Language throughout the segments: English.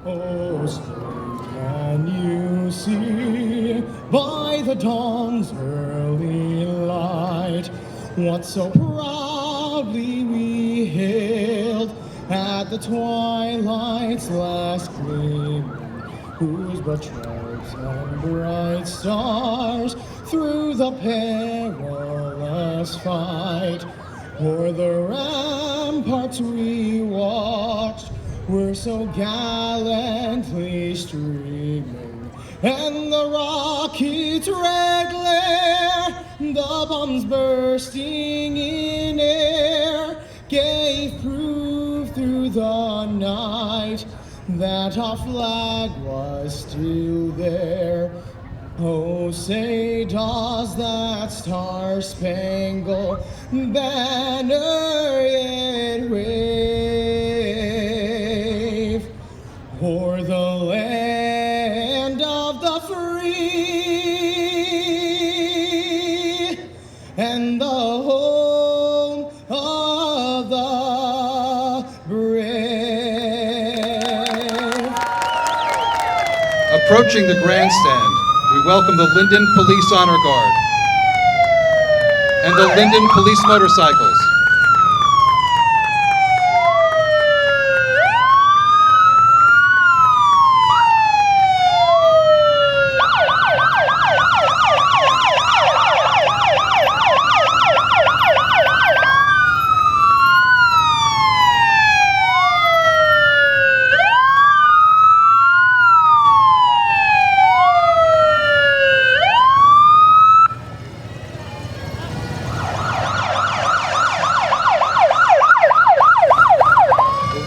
Oh, still can you see by the dawn's early light what so proudly we hailed at the twilight's last gleaming, whose broad stripes and bright stars through the perilous fight o'er the ramparts we watched were so gallantly streaming, and the rocket's red glare, the bombs bursting in air, gave proof through the night that our flag was still there. Oh, say does that star-spangled banner yet wave o'er the land of the free and the home of the brave? Approaching the grandstand, we welcome the Linden Police Honor Guard and the Linden Police Motorcycles.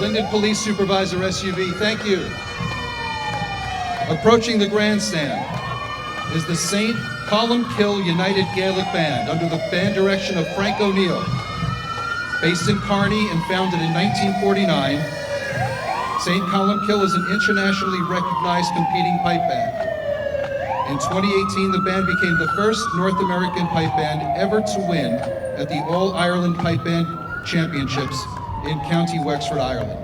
Linden Police Supervisor SUV, thank you. Approaching the grandstand is the St. Columkill United Gaelic Band under the band direction of Frank O'Neill. Based in Kearney and founded in 1949, St. Columkill is an internationally recognized competing pipe band. In 2018, the band became the first North American pipe band ever to win at the All-Ireland Pipe Band Championships in County Wexford, Ireland.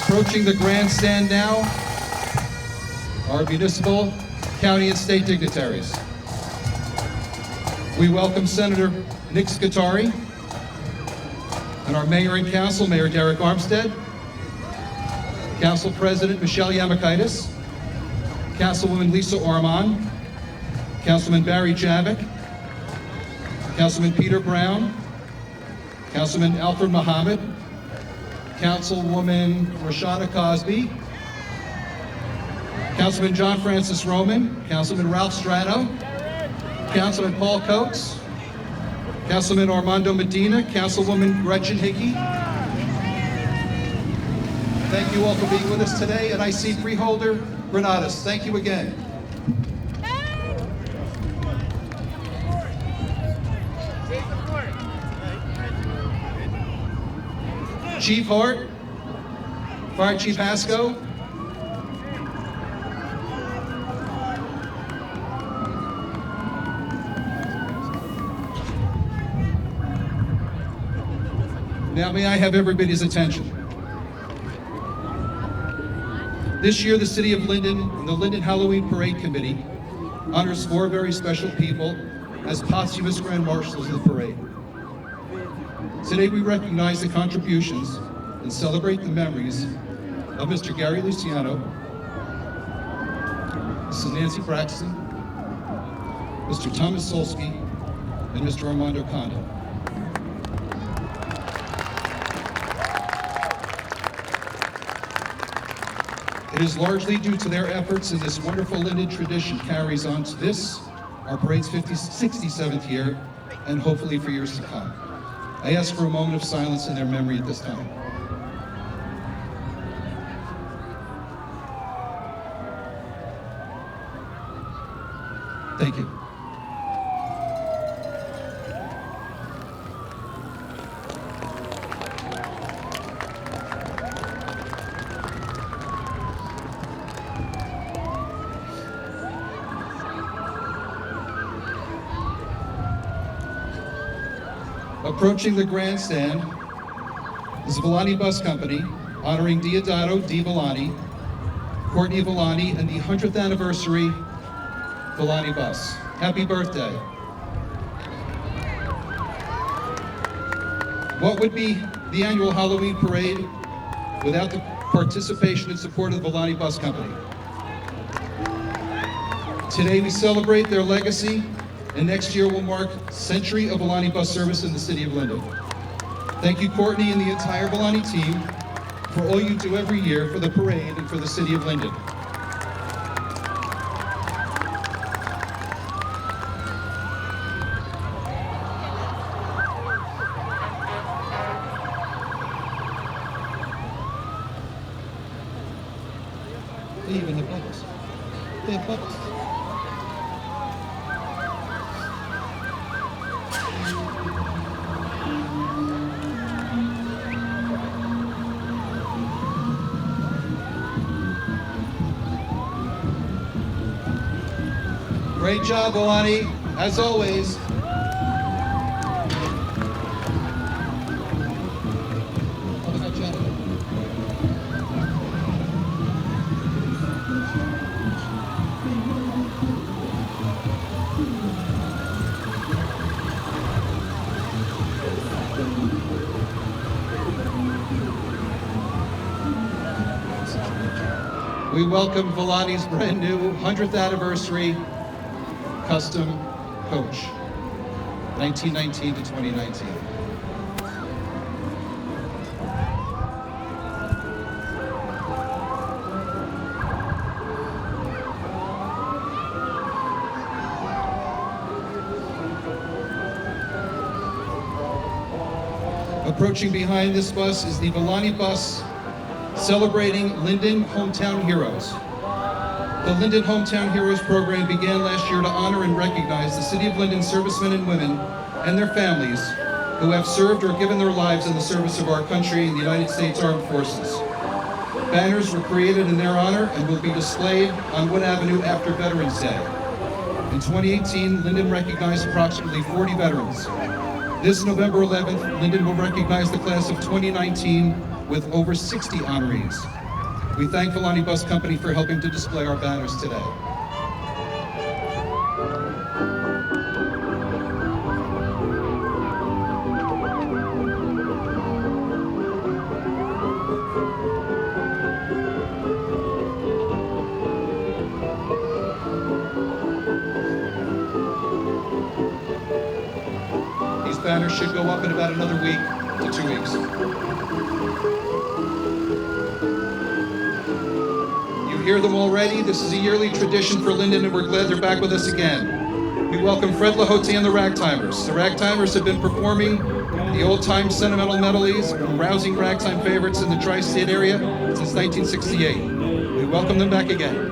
Approaching the grandstand now, our municipal, county, and state dignitaries. We welcome Senator Nick Scutari, And our Mayor and Council, Mayor Derek Armstead, Council President Michelle Yamakaitis, Councilwoman Lisa Orman, Councilman Barry Javik, Councilman Peter Brown, Councilman Alfred Muhammad, Councilwoman Rashada Cosby, Councilman John Francis Roman, Councilman Ralph Strano, Councilman Paul Coates, Councilman Armando Medina, Councilwoman Gretchen Hickey. Thank you all for being with us today, and I see freeholder Granados. Thank you again. Chief Hart, Fire Chief Haskell, now may I have everybody's attention. This year, the City of Linden and the Linden Halloween Parade Committee honors 4 very special people as posthumous Grand Marshals of the parade. Today, we recognize the contributions and celebrate the memories of Mr. Gary Luciano, Mrs. Nancy Braxton, Mr. Thomas Solsky, and Mr. Armando Condo. It is largely due to their efforts and this wonderful Linden tradition carries on to this, our parade's 67th year, and hopefully for years to come. I ask for a moment of silence in their memory at this time. Thank you. Approaching the grandstand is the Villani Bus Company, honoring Diodato Di Villani, Courtney Villani, and the 100th anniversary Villani Bus. Happy birthday. What would be the annual Halloween parade without the participation and support of the Villani Bus Company? Today we celebrate their legacy, and next year will mark a century of Villani bus service in the City of Linden. Thank you, Courtney, and the entire Villani team for all you do every year for the parade and for the City of Linden. They even have bubbles. They have bubbles. Great job, Villani, as always. We welcome Villani's brand new 100th anniversary custom coach, 1919 to 2019. Approaching behind this bus is the Villani bus celebrating Linden Hometown Heroes. The Linden Hometown Heroes program began last year to honor and recognize the City of Linden servicemen and women and their families who have served or given their lives in the service of our country in the United States Armed Forces. Banners were created in their honor and will be displayed on Wood Avenue after Veterans Day. In 2018, Linden recognized approximately 40 veterans. This November 11th, Linden will recognize the class of 2019 with over 60 honorees. We thank Villani Bus Company for helping to display our banners today. should go up in about another week to 2 weeks. You hear them already. This is a yearly tradition for Linden, and we're glad they're back with us again. We welcome Fred Lahoti and the Ragtimers. The Ragtimers have been performing the old-time sentimental medleys, rousing ragtime favorites in the tri-state area since 1968. We welcome them back again.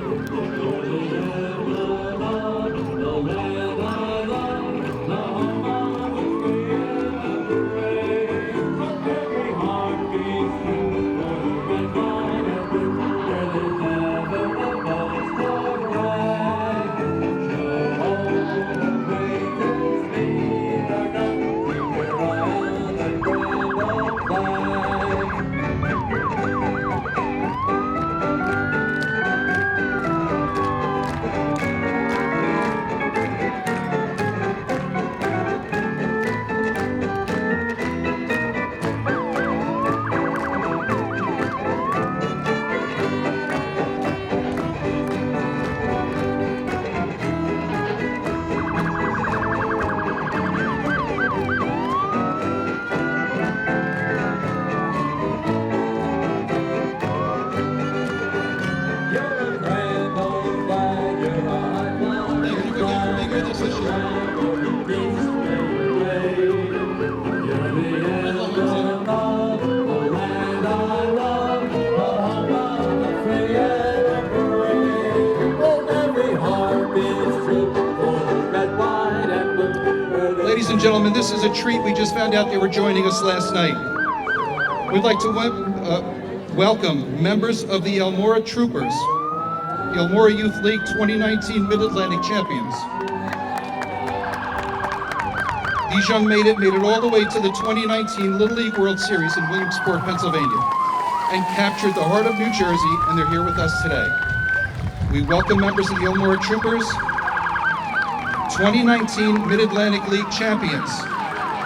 Ladies and gentlemen, this is a treat. We just found out they were joining us last night. We'd like to welcome members of the Elmora Troopers, the Elmora Youth League 2019 Mid-Atlantic Champions. These young made it all the way to the 2019 Little League World Series in Williamsport, Pennsylvania, and captured the heart of New Jersey, and they're here with us today. We welcome members of the Elmora Troopers, 2019 Mid-Atlantic League champions.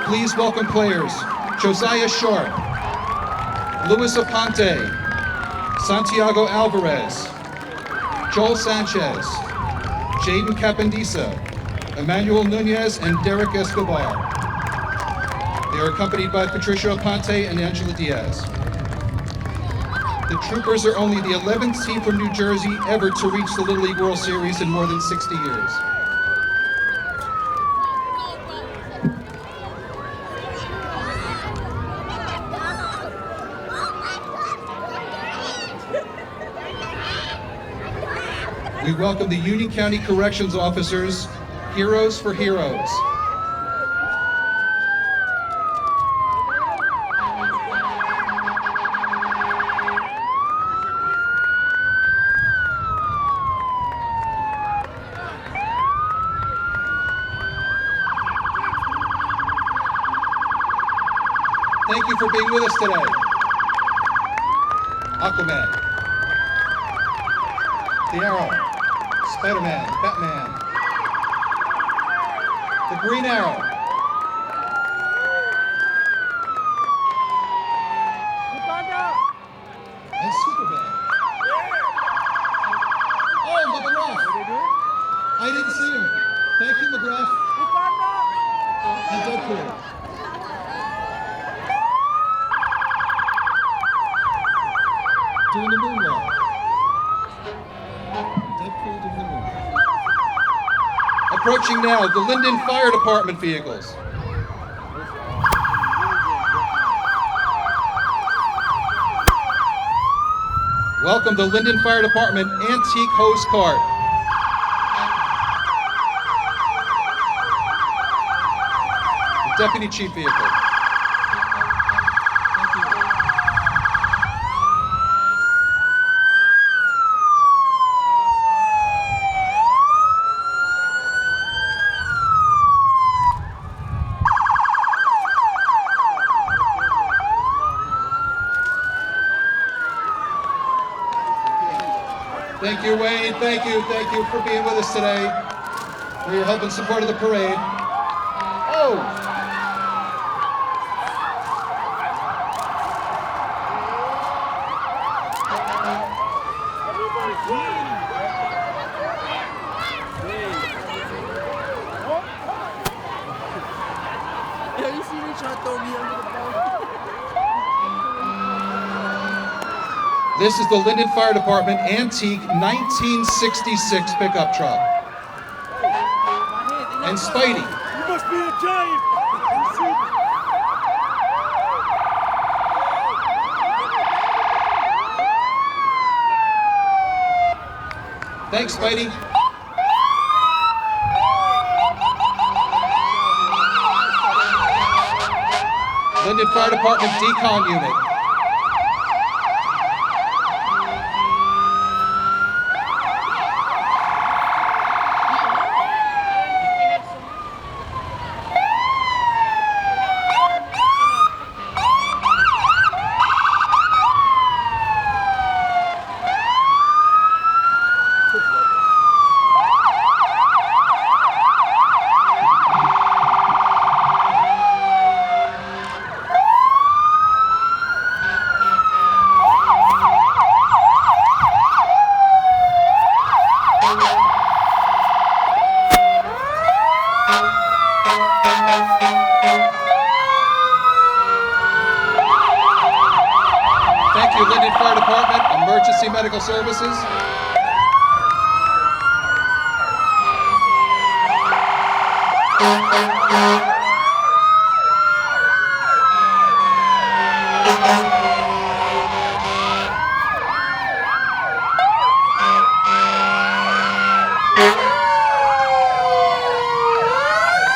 Please welcome players Josiah Sharp, Luis Aponte, Santiago Alvarez, Joel Sanchez, Jaden Capandisa, Emmanuel Nunez, and Derek Escobar. They are accompanied by Patricia Aponte and Angela Diaz. The Troopers are only the 11th team from New Jersey ever to reach the Little League World Series in more than 60 years. We welcome the Union County Corrections Officers, Heroes for Heroes. Thank you for being with us today. Aquaman, the Arrow, Spider-Man, Batman, the Green Arrow, and Superman. Oh, McGrath! I didn't see him. Thank you, McGrath. And Deadpool. Doing the moonwalk. Deadpool doing the moonwalk. Approaching now, the Linden Fire Department vehicles. Welcome the Linden Fire Department Antique Hose Cart. The Deputy Chief Vehicle. Thank you, Wayne. Thank you for being with us today, for your help and support of the parade. Oh! Yeah, you see me This is the Linden Fire Department antique 1966 pickup truck. And Spidey. You must be a giant! Thanks, Spidey. Linden Fire Department Decon Unit. Thank you, Linden Fire Department, Emergency Medical Services.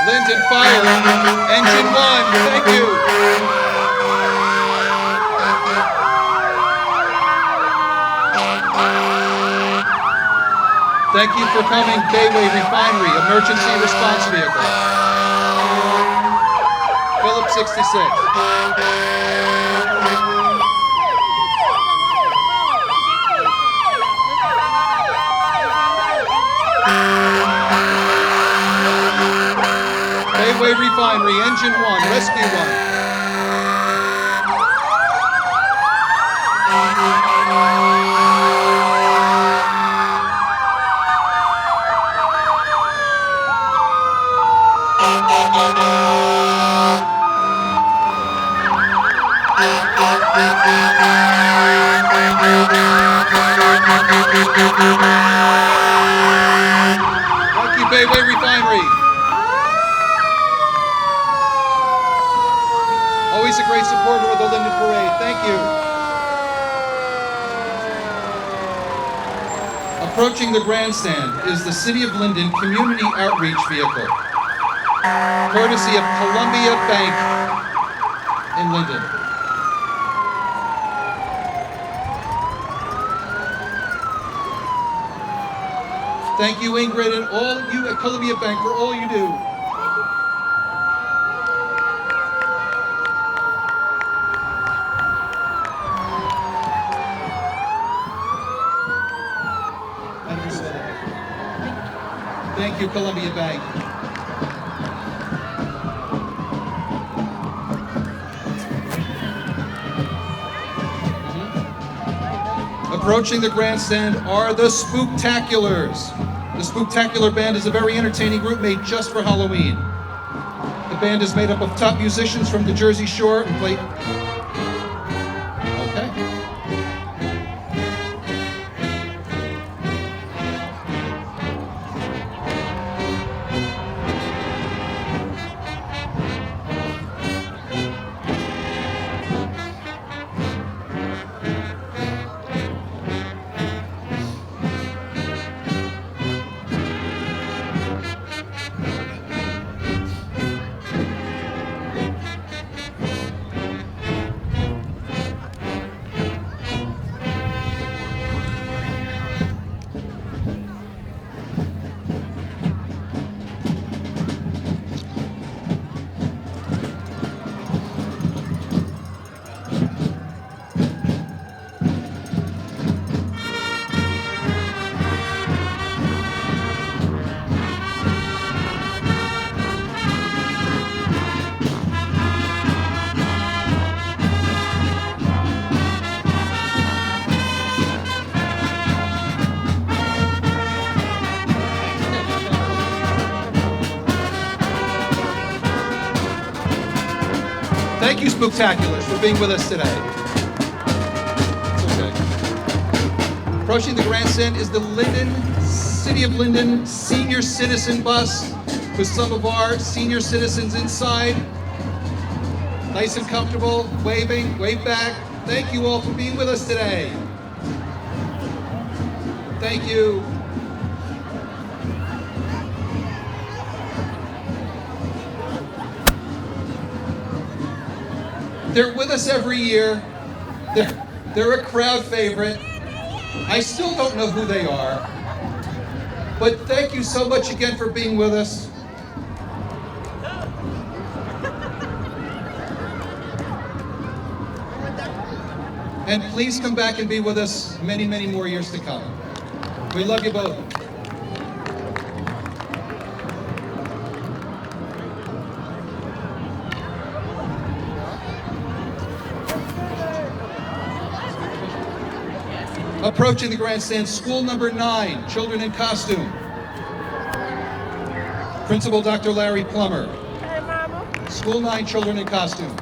Linden Fire, Engine 1, thank you. Thank you for coming, Bayway Refinery, Emergency Response Vehicle. Phillips 66. Bayway Refinery, Engine 1, Rescue 1. Thank you, Bayway Refinery. Always a great supporter of the Linden Parade. Thank you. Approaching the grandstand is the City of Linden Community Outreach Vehicle, courtesy of Columbia Bank in Linden. Thank you, Ingrid, and all of you at Columbia Bank for all you do. Thank you, Columbia Bank. Approaching the grandstand are the Spooktaculars. The Spooktacular Band is a very entertaining group made just for Halloween. The band is made up of top musicians from the Jersey Shore and play... Okay. Thank you, Spooktaculars, for being with us today. It's okay. Approaching the grandstand is the City of Linden Senior Citizen Bus with some of our senior citizens inside. Nice and comfortable, waving, wave back. Thank you all for being with us today. Thank you. They're with us every year. They're a crowd favorite. I still don't know who they are, but thank you so much again for being with us. And please come back and be with us many, many more years to come. We love you both. Approaching the grandstand, school number 9, children in costume. Principal Dr. Larry Plummer. School 9, children in costume.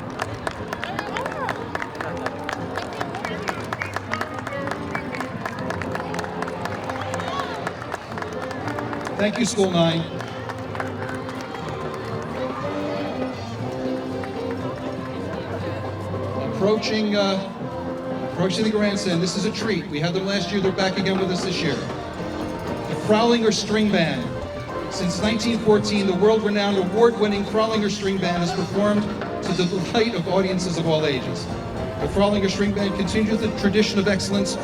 Thank you, School 9. Approaching the grandstand. This is a treat. We had them last year. They're back again with us this year. The Fraulinger String Band. Since 1914, the world-renowned, award-winning Fraulinger String Band has performed to the delight of audiences of all ages. The Fraulinger String Band continues the tradition of excellence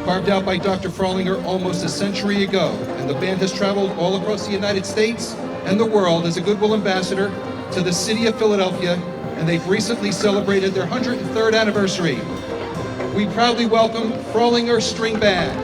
carved out by Dr. Fraulinger almost a century ago, and the band has traveled all across the United States and the world as a goodwill ambassador to the city of Philadelphia, and they've recently celebrated their 103rd anniversary. We proudly welcome Fraulinger String Band.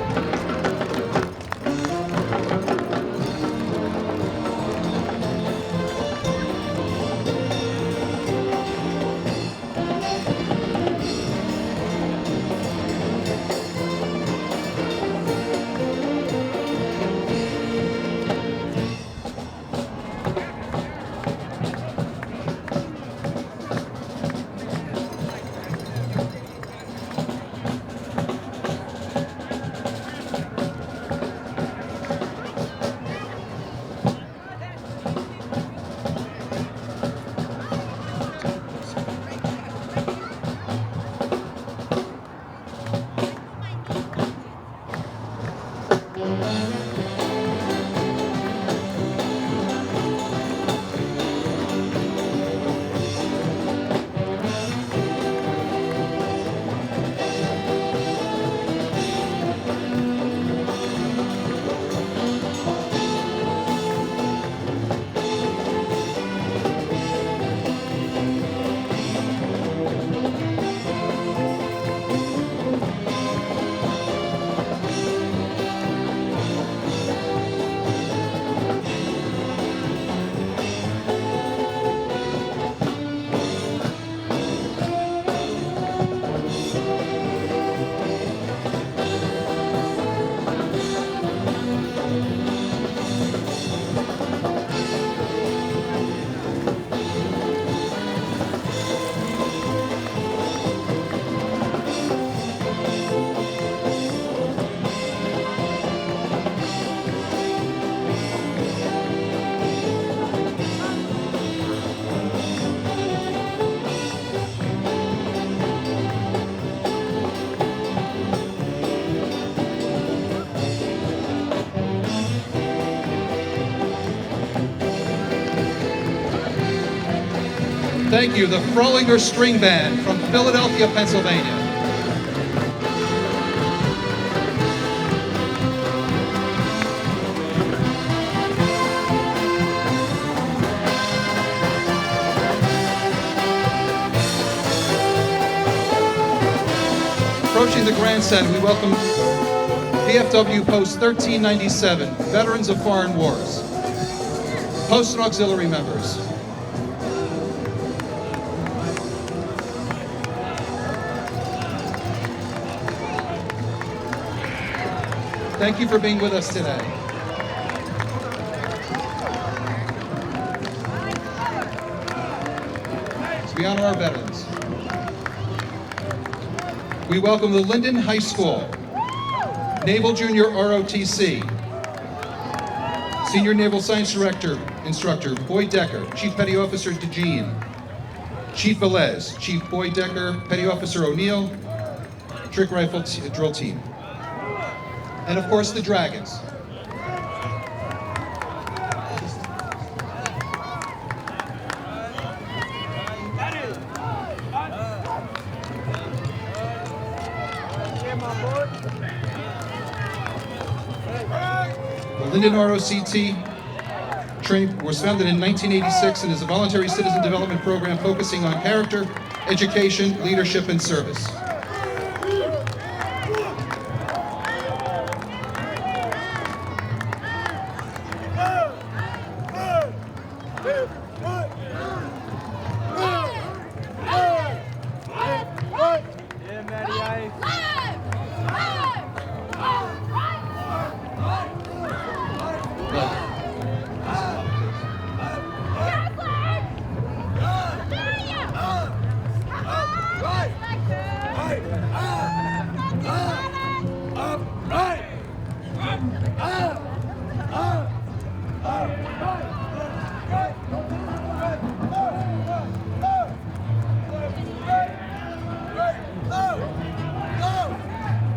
Thank you, the Fraulinger String Band from Philadelphia, Pennsylvania. Approaching the grandstand, we welcome VFW Post 1397, Veterans of Foreign Wars, Post and Auxiliary members. Thank you for being with us today. As we honor our veterans, we welcome the Linden High School. Naval Junior ROTC. Senior Naval Science Director, Instructor Boyd Decker, Chief Petty Officer DeJean, Chief Velez, Chief Boyd Decker, Petty Officer O'Neill, Trick Rifle Drill Team. And of course, the Dragons. The Linden ROTC was founded in 1986 and is a voluntary citizen development program focusing on character, education, leadership, and service.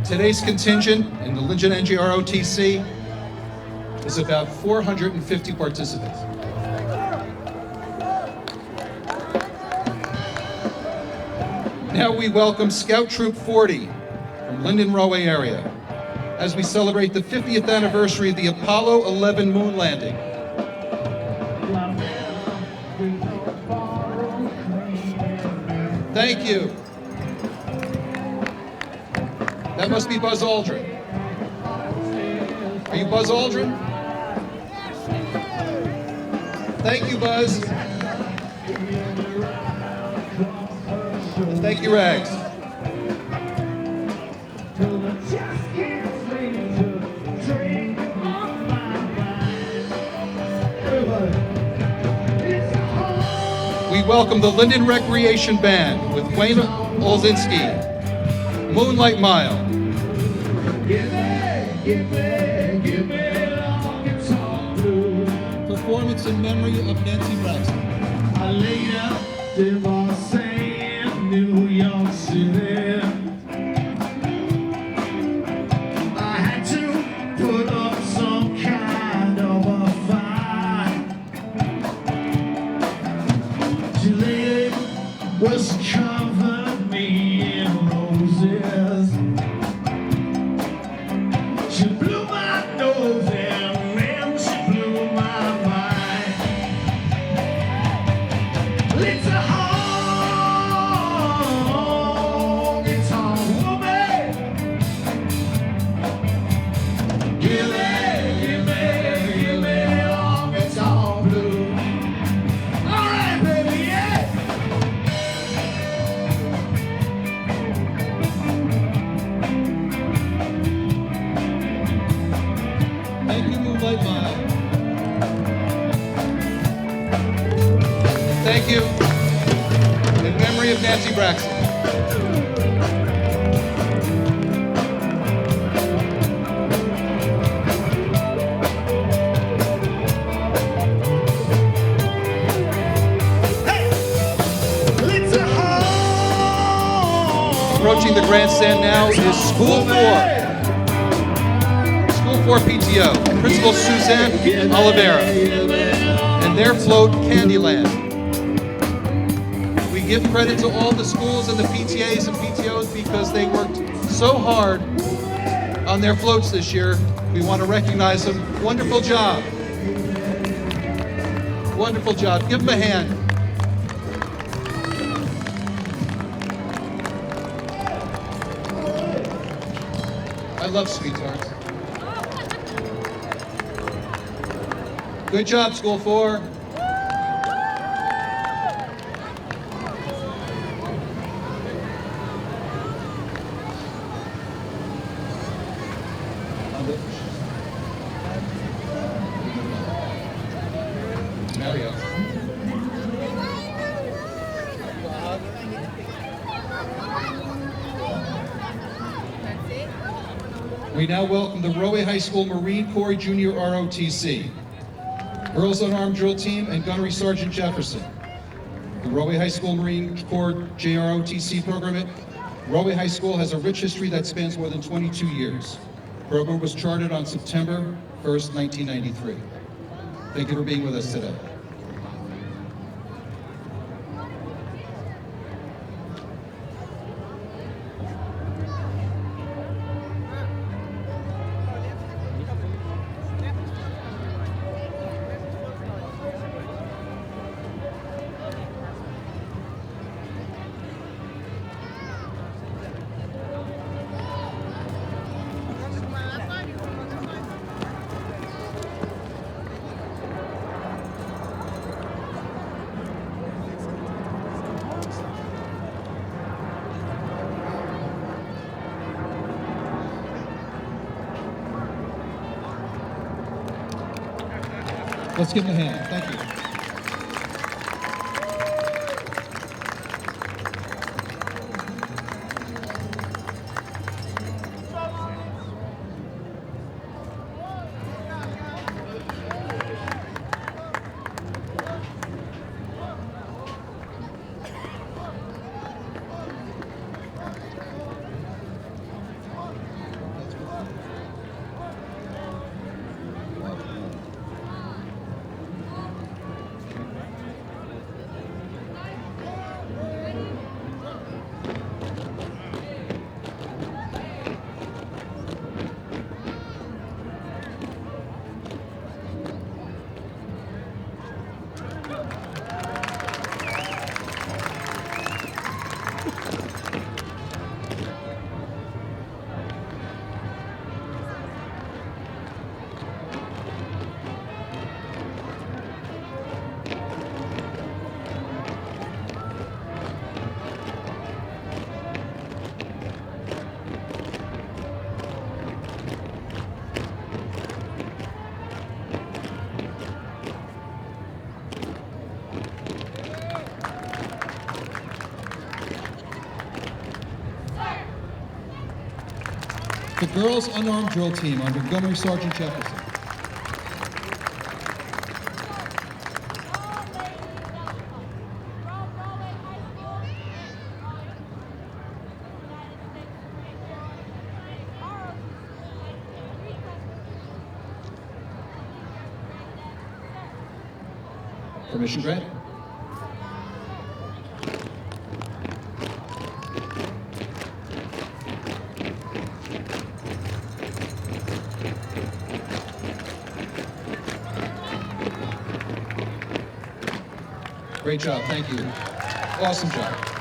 Today's contingent in the Linden ROTC is about 450 participants. Now we welcome Scout Troop 40 from Linden Rahway area as we celebrate the 50th anniversary of the Apollo 11 moon landing. Thank you. That must be Buzz Aldrin. Are you Buzz Aldrin? Thank you, Buzz. And thank you, Rags. We welcome the Linden Recreation Band with Wayne Olzinski, Moonlight Mile. Performance in memory of Nancy Braxton. I laid up in Marseille, New York City. I had to put up some kind of a fight. Juliet was covered me in roses. She blew my nose and then she blew my mind. It's a honky-tonk woman. Give me honky-tonk blue. All right, baby, yeah. Thank you, Moonlight Mile. Thank you. In memory of Nancy Braxton. It's a Approaching the grandstand now is School 4. School 4 PTO, Principal Suzanne Oliveira, and their float, Candyland. We give credit to all the schools and the PTAs and PTOs because they worked so hard on their floats this year. We want to recognize them. Wonderful job. Wonderful job. Give them a hand. I love sweethearts. Good job, School 4. Mario. We now welcome the Roe High School Marine Corps Junior ROTC, Girls Unarmed Drill Team, and Gunnery Sergeant Jefferson. The Roe High School Marine Corps JROTC program. Roe High School has a rich history that spans more than 22 years. The program was chartered on September 1st, 1993. Thank you for being with us today. Let's give him a hand. Thank you. The Girls Unarmed Drill Team under Gunnery Sergeant Jefferson. Permission granted. Great job, thank you. Awesome job.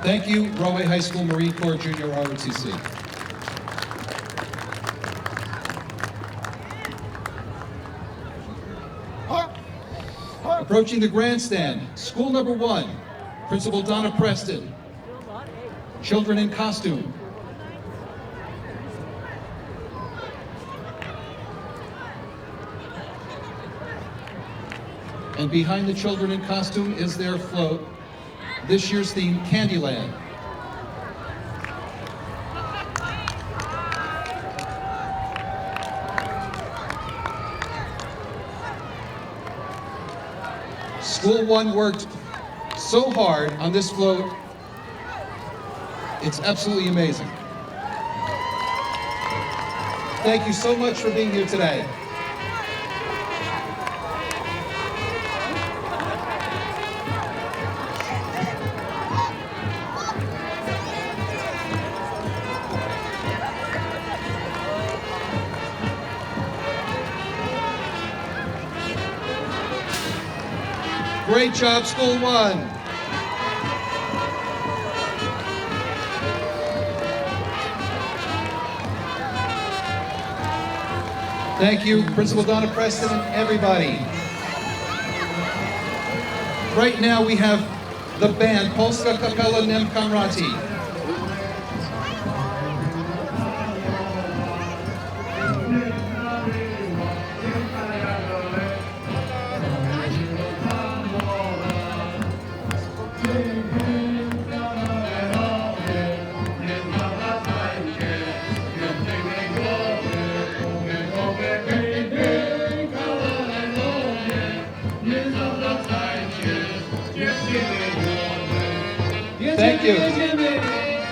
Thank you, Roe High School Marine Corps Junior ROTC. Approaching the grandstand, school number 1, Principal Donna Preston. Children in costume. And behind the children in costume is their float. This year's theme, Candyland. School 1 worked so hard on this float. It's absolutely amazing. Thank you so much for being here today. Great job, School 1. Thank you, Principal Donna Preston and everybody. Right now we have the band, Polska Kapela Nem Kamrati. Thank you.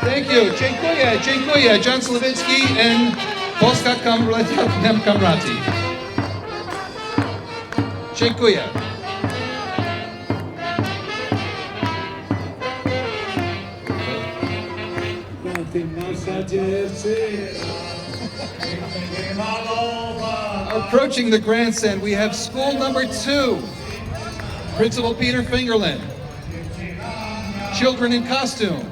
Thank you. Dziękuję, dziękuję. John Slavinsky and Polska Kapela Nem Kamrati. Dziękuję. Approaching the grandstand, we have school number 2, Principal Peter Fingerland. Children in costume.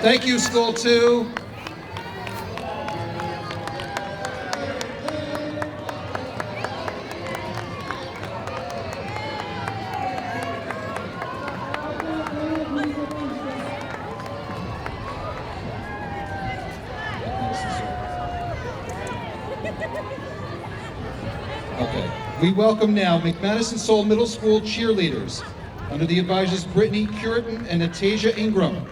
Thank you, School 2. Okay. We welcome now McManus and Soul Middle School cheerleaders under the advisors Brittany Curitin and Natasia Ingram.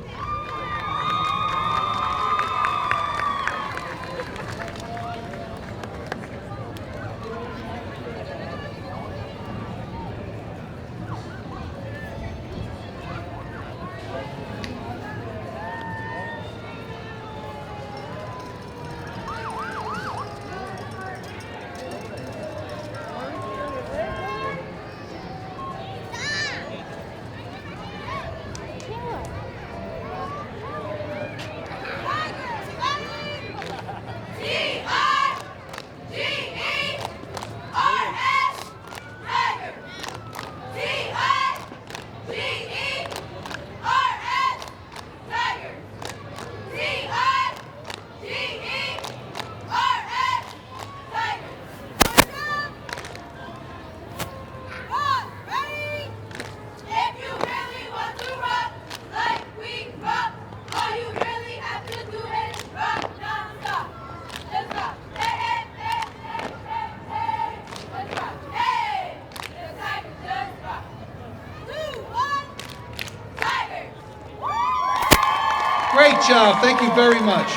Great job. Thank you very much.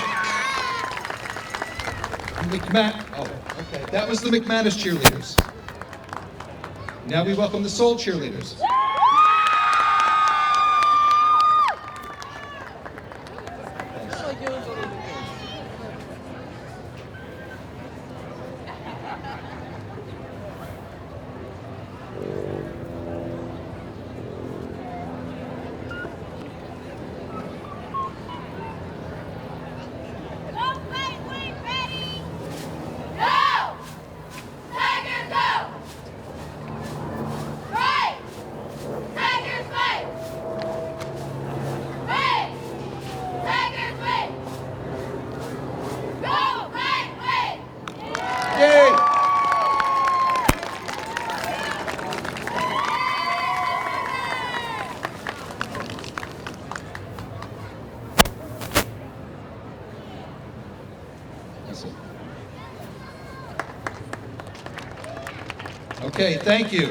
That was the McManus cheerleaders. Now we welcome the Soul cheerleaders. Okay, thank you.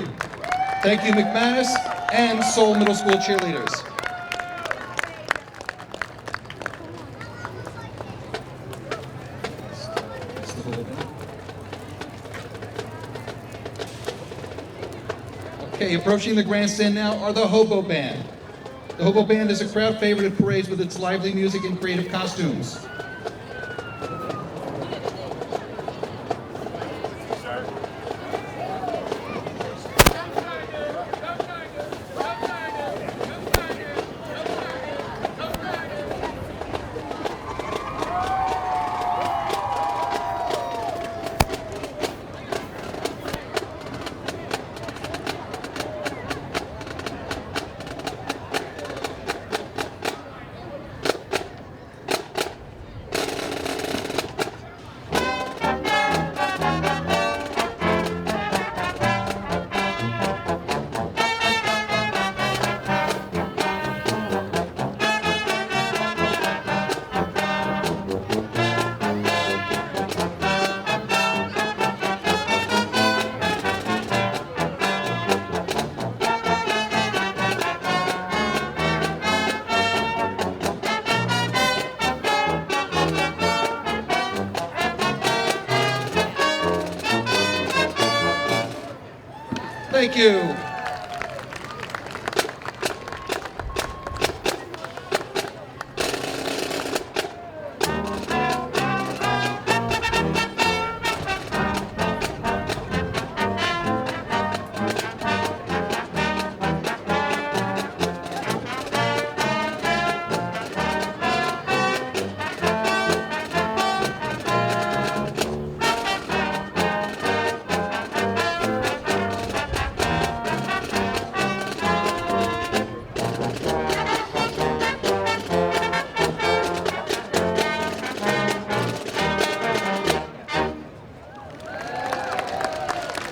Thank you, McManus and Soul Middle School cheerleaders. Okay, approaching the grandstand now are the Hobo Band. The Hobo Band is a crowd favorite at parades with its lively music and creative costumes. Thank you.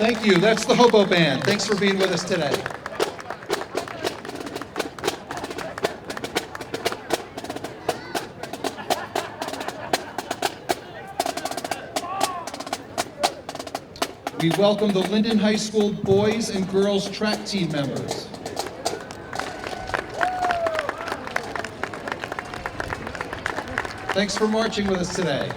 Thank you. That's the Hobo Band. Thanks for being with us today. We welcome the Linden High School boys and girls track team members. Thanks for marching with us today.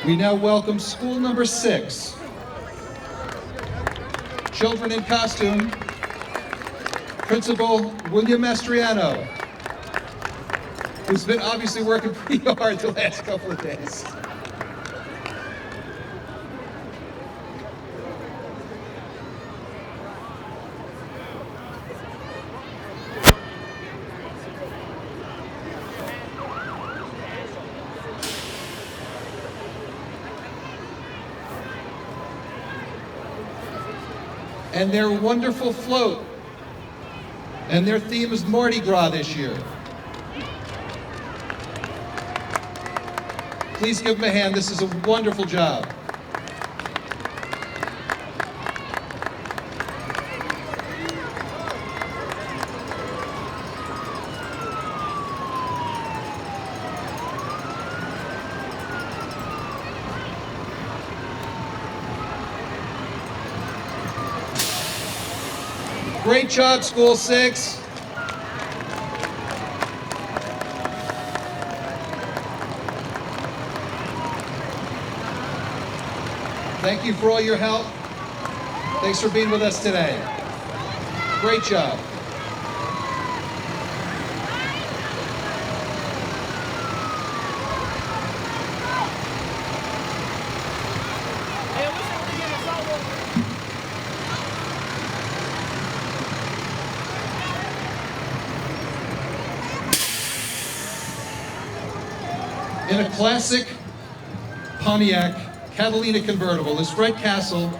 We now welcome school number 6. Children in costume, Principal William Mastriano, who's been obviously working pretty hard the last couple of days. And their wonderful float. And their theme is Mardi Gras this year. Please give them a hand. This is a wonderful job. Great job, School 6. Thank you for all your help. Thanks for being with us today. Great job. In a classic Pontiac Catalina convertible is Fred Castle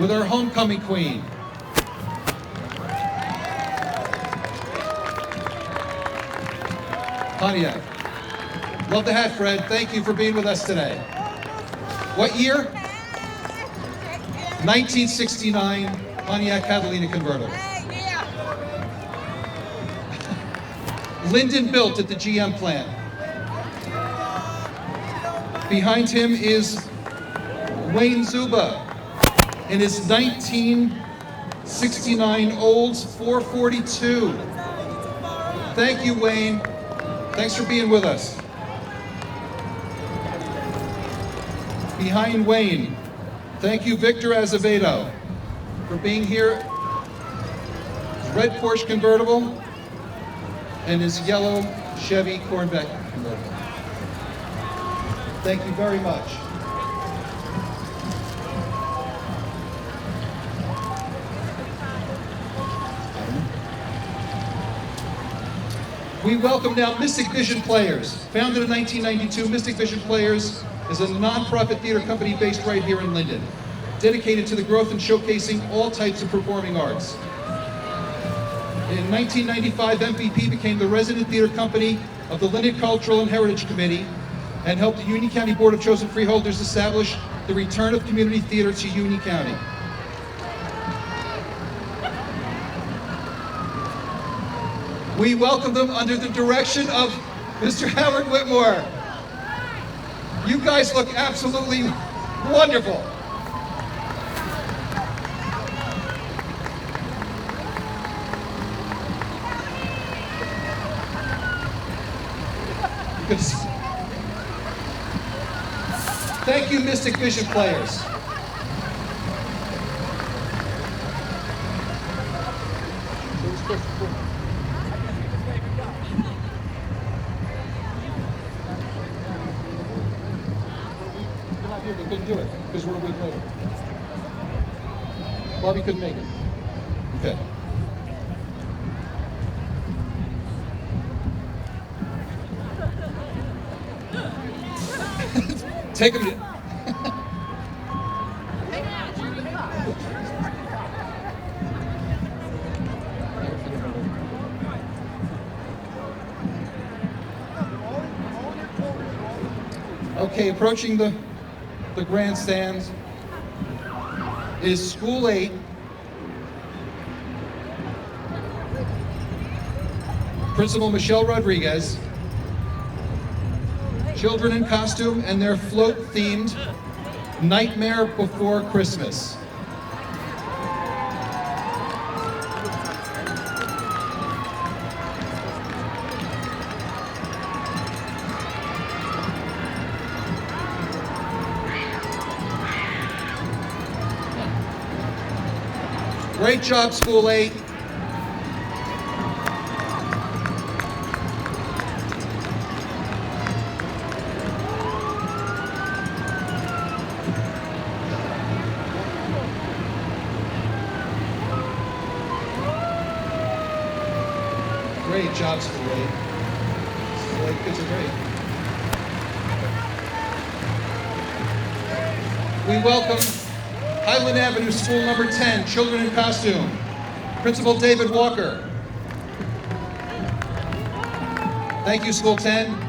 with our homecoming queen. Pontiac. Love the hat, Fred. Thank you for being with us today. What year? 1969 Pontiac Catalina convertible. Linden built at the GM plant. Behind him is Wayne Zuba in his 1969 Olds 442. Thank you, Wayne. Thanks for being with us. Behind Wayne, thank you, Victor Azevedo, for being here. His red Porsche convertible and his yellow Chevy Corvette convertible. Thank you very much. We welcome now Mystic Vision Players. Founded in 1992, Mystic Vision Players is a nonprofit theater company based right here in Linden, dedicated to the growth and showcasing all types of performing arts. In 1995, MVP became the resident theater company of the Linden Cultural and Heritage Committee and helped the Union County Board of Chosen Freeholders establish the return of community theater to Union County. We welcome them under the direction of Mr. Howard Whitmore. You guys look absolutely wonderful. Thank you, Mystic Vision players. We couldn't do it because we're a week later. Bobby couldn't make it. Okay. Take him to... Okay, approaching the grandstands is School 8. Principal Michelle Rodriguez. Children in costume and their float-themed Nightmare Before Christmas. Great job, School 8. Great job, School 8. School 8 kids are great. We welcome Highland Avenue School number 10, Children in Costume. Principal David Walker. Thank you, School 10.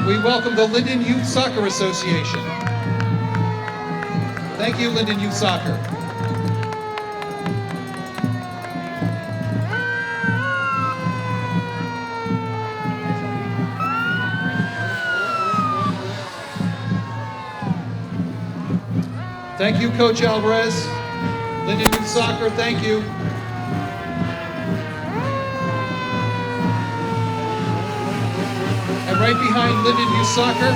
We welcome the Linden Youth Soccer Association. Thank you, Linden Youth Soccer. Thank you, Coach Alvarez. Linden Youth Soccer, thank you. And right behind Linden Youth Soccer,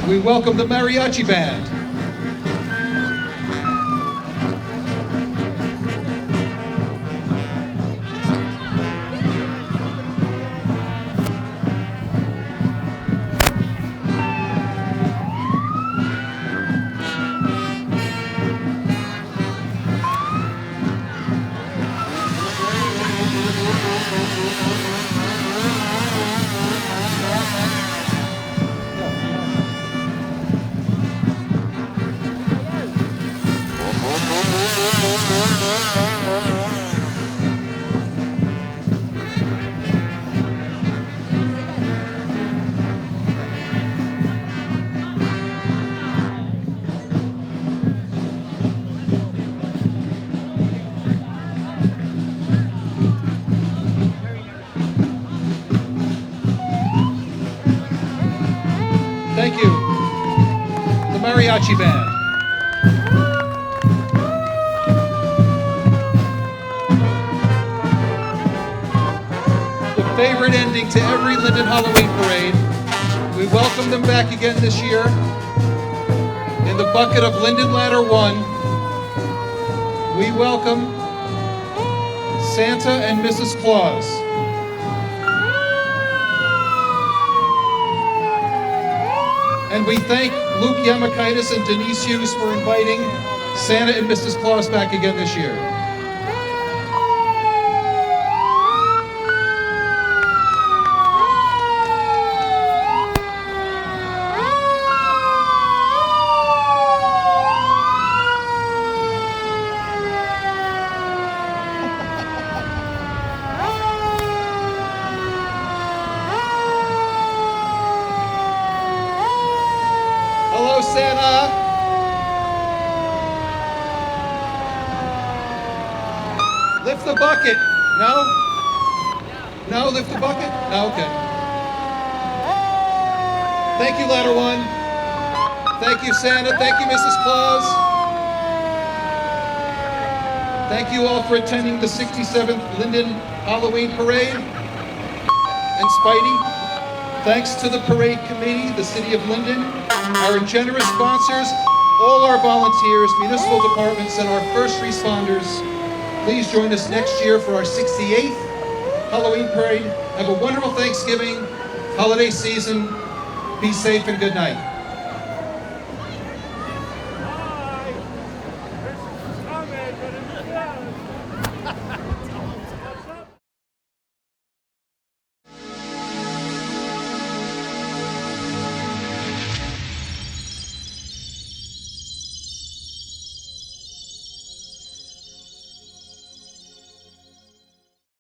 we welcome the Mariachi Band. Thank you. The Mariachi Band. The favorite ending to every Linden Halloween parade. We welcome them back again this year in the bucket of Linden Ladder 1. We welcome Santa and Mrs. Claus. And we thank Luke Yamakaitis and Denise Hughes for inviting Santa and Mrs. Claus back again this year. Hello, Santa. Lift the bucket. No? No, lift the bucket? No, okay. Thank you, Ladder One. Thank you, Santa. Thank you, Mrs. Claus. Thank you all for attending the 67th Linden Halloween Parade. And Spidey, thanks to the parade committee, the City of Linden, our generous sponsors, all our volunteers, municipal departments, and our first responders. Please join us next year for our 68th Halloween Parade. Have a wonderful Thanksgiving, holiday season. Be safe and good night.